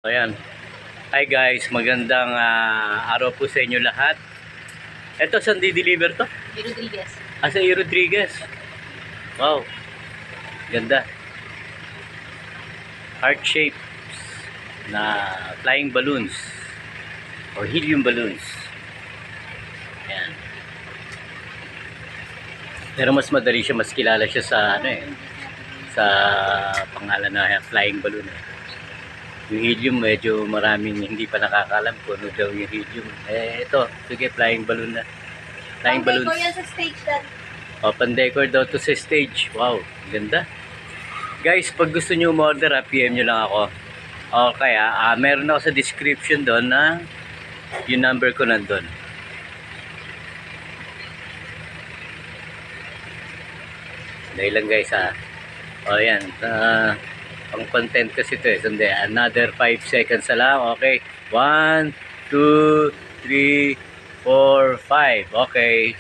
Ayan. Hi guys, magandang araw po sa inyo lahat. Ito, saan di-deliver to? E. Rodriguez. Sa E. Rodriguez. Wow. Ganda. Heart shapes na flying balloons or helium balloons. Ayan. Pero mas madali siya, mas kilala siya sa sa pangalan na flying balloon. Yung helium medyo maraming hindi pa nakakalam kung ano daw yung helium. Ito, sige, flying balloon na. Flying balloons. Pang-decor yan sa stage dan. Pan-decor daw to sa stage. Wow, ganda. Guys, pag gusto nyo umorder, PM nyo lang ako. O kaya, meron ako sa description doon na yung number ko nandun. Dahil lang guys O yan. Ang content kasi ito Sandi, another 5 seconds na lang. Okay. 1, 2, 3, 4, 5. Okay.